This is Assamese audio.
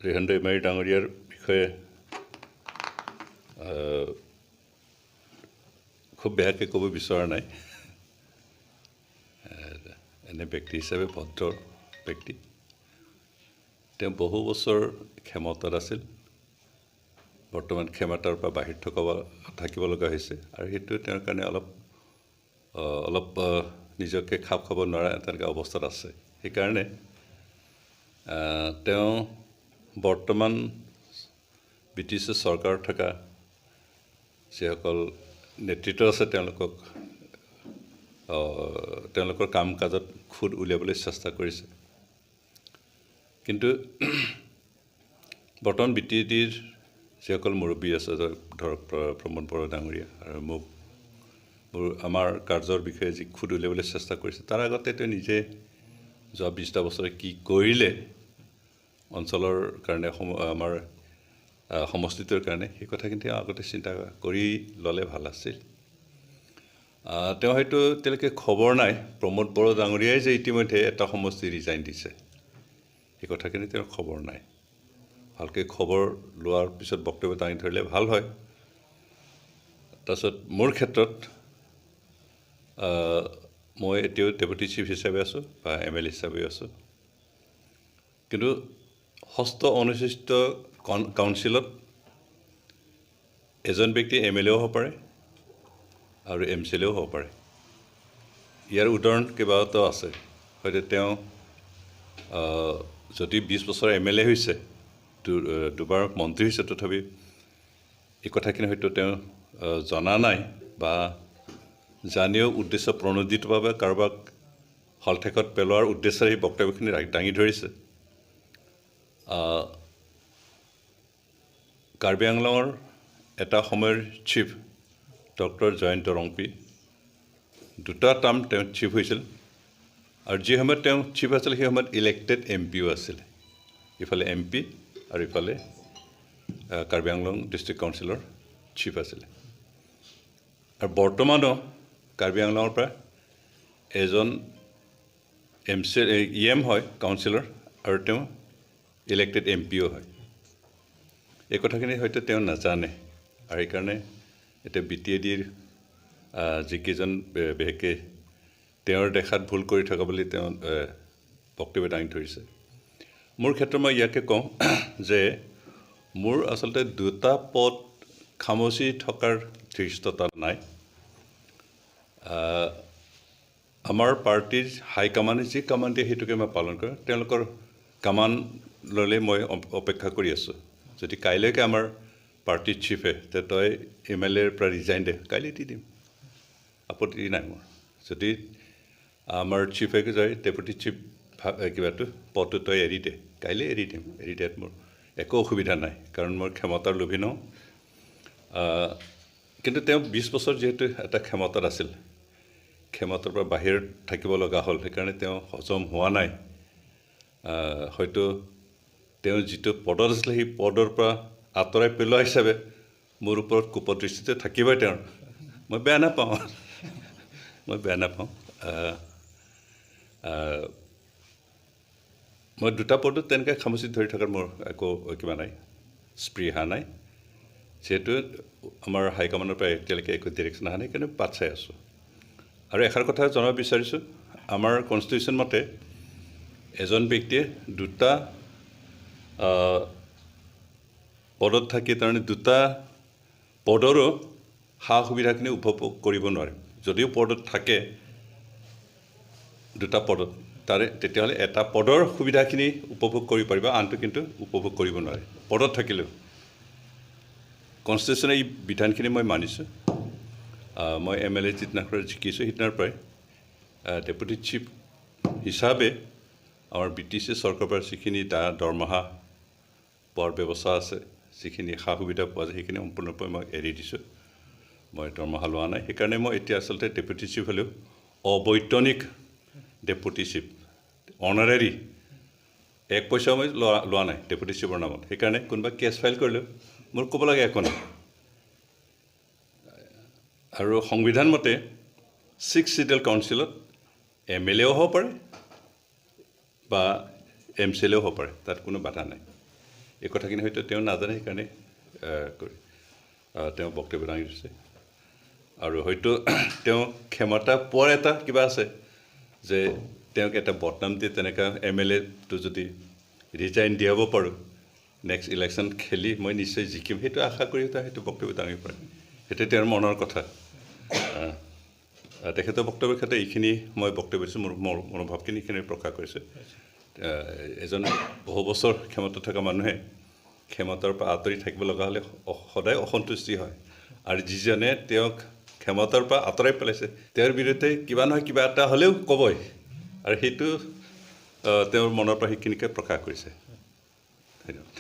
ৰিহন দাইমাৰী ডাঙৰীয়াৰ বিষয়ে খুব বেয়াকৈ ক'ব বিচৰা নাই। এনে ব্যক্তি হিচাপে ভদ্ৰ ব্যক্তি। তেওঁ বহু বছৰ ক্ষমতাত আছিল। বৰ্তমান ক্ষমতাৰ পৰা বাহিৰ থাকিব লগা হৈছে আৰু সেইটো তেওঁৰ কাৰণে অলপ নিজকে খাপ খাব নোৱাৰা তেনেকুৱা অৱস্থাত আছে। সেইকাৰণে তেওঁ বৰ্তমান ব্ৰিটিছ চৰকাৰত থকা যিসকল নেতৃত্ব আছে তেওঁলোকৰ কাম কাজত খুদ উলিয়াবলৈ চেষ্টা কৰিছে। কিন্তু বৰ্তমান BTDৰ যিসকল মুৰব্বী আছে ধৰক প্ৰমোদ বড়ো ডাঙৰীয়া আৰু আমাৰ কাৰ্যৰ বিষয়ে যি খুদ উলিয়াবলৈ চেষ্টা কৰিছে, তাৰ আগতে তেওঁ নিজে যোৱা 20টা বছৰে কি কৰিলে অঞ্চলৰ কাৰণে, আমাৰ সমষ্টিটোৰ কাৰণে, সেই কথাখিনি তেওঁ আগতে চিন্তা কৰি ল'লে ভাল আছিল। তেওঁ হয়তো এতিয়ালৈকে খবৰ নাই প্ৰমোদ বড়ো ডাঙৰীয়াই যে ইতিমধ্যে এটা সমষ্টি ৰিজাইন দিছে, সেই কথাখিনি তেওঁৰ খবৰ নাই। ভালকৈ খবৰ লোৱাৰ পিছত বক্তব্য দাঙি ধৰিলে ভাল হয়। তাৰপিছত মোৰ ক্ষেত্ৰত মই এতিয়াও ডেপুটি চিফ হিচাপে আছোঁ বা MLA হিচাপে আছোঁ। কিন্তু ষষ্ঠ অনুসূচিত কাউন্সিলত এজন ব্যক্তি MLAও হ'ব পাৰে আৰু MCLAও হ'ব পাৰে। ইয়াৰ উদাহৰণ কেইবাটাও আছে। হয়তো তেওঁ যদি 20 বছৰ MLA হৈছে, দুবাৰ মন্ত্ৰী হৈছে, তথাপি এই কথাখিনি হয়তো তেওঁ জনা নাই বা জানিও উদ্দেশ্য প্ৰণোদিতভাৱে কাৰোবাক হলঠেকত পেলোৱাৰ উদ্দেশ্যেৰে এই বক্তব্যখিনি দাঙি ধৰিছে। কাৰ্বি আংলঙৰ এটা সময়ৰ চিফ ডক্টৰ জয়ন্ত ৰংপি 2টা টাৰ্ম তেওঁ চিফ হৈছিল আৰু যি সময়ত তেওঁ চিফ আছিল সেই সময়ত ইলেক্টেড MPও আছিল। ইফালে MP আৰু ইফালে কাৰ্বি আংলং ডিষ্ট্ৰিক্ট কাউন্সিলৰ চিফ আছিলে। আৰু বৰ্তমানো কাৰ্বি আংলঙৰ পৰা এজন EM হয় কাউন্সিলৰ আৰু তেওঁ ইলেক্টেড MPও হয়। এই কথাখিনি হয়তো তেওঁ নাজানে আৰু সেইকাৰণে এতিয়া BTDৰ যিকেইজন বিশেষকৈ তেওঁৰ দেখাত ভুল কৰি থকা বুলি তেওঁ বক্তব্য দাঙি ধৰিছে। মোৰ ক্ষেত্ৰত মই ইয়াকে কওঁ যে মোৰ আচলতে 2টা পদ খামচি থকাৰ ধৃষ্টতা নাই। আমাৰ পাৰ্টিৰ হাইকমাণ্ডে যি কামান দিয়ে সেইটোকে মই পালন কৰোঁ। তেওঁলোকৰ কামান ল'লে মই অপেক্ষা কৰি আছোঁ। যদি কাইলৈকে আমাৰ পাৰ্টিৰ চিফে তই MLAৰ পৰা ৰিজাইন দে, কাইলৈ দি দিম, আপত্তি নাই মোৰ। যদি আমাৰ চিফে যায় ডেপুটি চিফ পদটো তই এৰি দে, কাইলৈ এৰি দিম, এৰি দিয়াত মোৰ একো অসুবিধা নাই, কাৰণ মোৰ ক্ষমতাৰ লোভী নহওঁ। কিন্তু তেওঁ 20 বছৰ যিহেতু এটা ক্ষমতাত আছিল, ক্ষমতাৰ পৰা বাহিৰত থাকিব লগা হ'ল, সেইকাৰণে তেওঁ হজম হোৱা নাই। হয়তো তেওঁ যিটো পদত আছিলে সেই পদৰ পৰা আঁতৰাই পেলোৱা হিচাপে মোৰ ওপৰত কুপদৃষ্টিতে থাকিবই তেওঁৰ। মই বেয়া নাপাওঁ। মই 2টা পদত তেনেকৈ খামুচি ধৰি থকাৰ মোৰ একো কিবা নাই, স্পৃহা নাই। যিহেতু আমাৰ হাইকমাণ্ডৰ পৰা এতিয়ালৈকে একো ডিৰেকশ্যন অহা নাই, সেইকাৰণে বাট চাই আছোঁ। আৰু এষাৰ কথা জনাব বিচাৰিছোঁ, আমাৰ কনষ্টিটিউশ্যন মতে এজন ব্যক্তিয়ে 2টা পদত থাকি তাৰমানে 2টা পদৰো সা সুবিধাখিনি উপভোগ কৰিব নোৱাৰে। যদিও পদত থাকে 2টা পদত, তেতিয়াহ'লে এটা পদৰ সুবিধাখিনি উপভোগ কৰিব পাৰিব, আনটো কিন্তু উপভোগ কৰিব নোৱাৰে পদত থাকিলেও। কনষ্টিটিউশ্যনে এই বিধানখিনি মই মানিছোঁ। মই MLA যিদিনাৰ পৰা জিকিছোঁ সিদিনাৰ পৰাই ডেপুটি চিফ হিচাপে আমাৰ BTC চৰকাৰৰ পৰা যিখিনি দৰমহা পোৱাৰ ব্যৱস্থা আছে, যিখিনি সা সুবিধা পোৱা যায়, সেইখিনি সম্পূৰ্ণৰূপে মই এৰি দিছোঁ। মই দৰমহা লোৱা নাই। সেইকাৰণে মই এতিয়া আচলতে ডেপুটি চিফ হ'লেও অবৈতনিক ডেপুটি চিফ, অনাৰেৰী, 1 পইচাও মই লোৱা নাই ডেপুটি চিফৰ নামত। সেইকাৰণে কোনোবা কেছ ফাইল কৰিলেও মোৰ ক'ব লাগে একো নাই। আৰু সংবিধান মতে 6 চিটেল কাউন্সিলত MLAও হ'ব পাৰে বা MCLAও হ'ব পাৰে, তাত কোনো বাধা নাই। এই কথাখিনি হয়তো তেওঁ নাজানে, সেইকাৰণে তেওঁ বক্তব্য দাঙি দিছে। আৰু হয়তো তেওঁ ক্ষমতা পোৱাৰ এটা কিবা আছে যে তেওঁক এটা বদনাম দিয়ে, তেনেকুৱা MLAটো যদি ৰিজাইন দিয়াব পাৰোঁ, নেক্সট ইলেকশ্যন খেলি মই নিশ্চয় জিকিম, সেইটো আশা কৰি সেইটো বক্তব্য দাঙিব পাৰে। সেইটো তেওঁৰ মনৰ কথা। তেখেতৰ বক্তব্যৰ ক্ষেত্ৰত এইখিনি মই বক্তব্য দিছোঁ, মোৰ মনোভাৱখিনি এইখিনি প্ৰকাশ কৰিছোঁ। এজন বহু বছৰ ক্ষমতা থকা মানুহে ক্ষমতাৰ পৰা আঁতৰি থাকিব লগা হ'লে সদায় অসন্তুষ্টি হয়, আৰু যিজনে তেওঁক ক্ষমতাৰ পৰা আঁতৰাই পেলাইছে তেওঁৰ বিৰুদ্ধে কিবা নহয় কিবা এটা হ'লেও ক'বই, আৰু সেইটো তেওঁৰ মনৰ পৰা সেইখিনিকে প্ৰকাশ কৰিছে। ধন্যবাদ।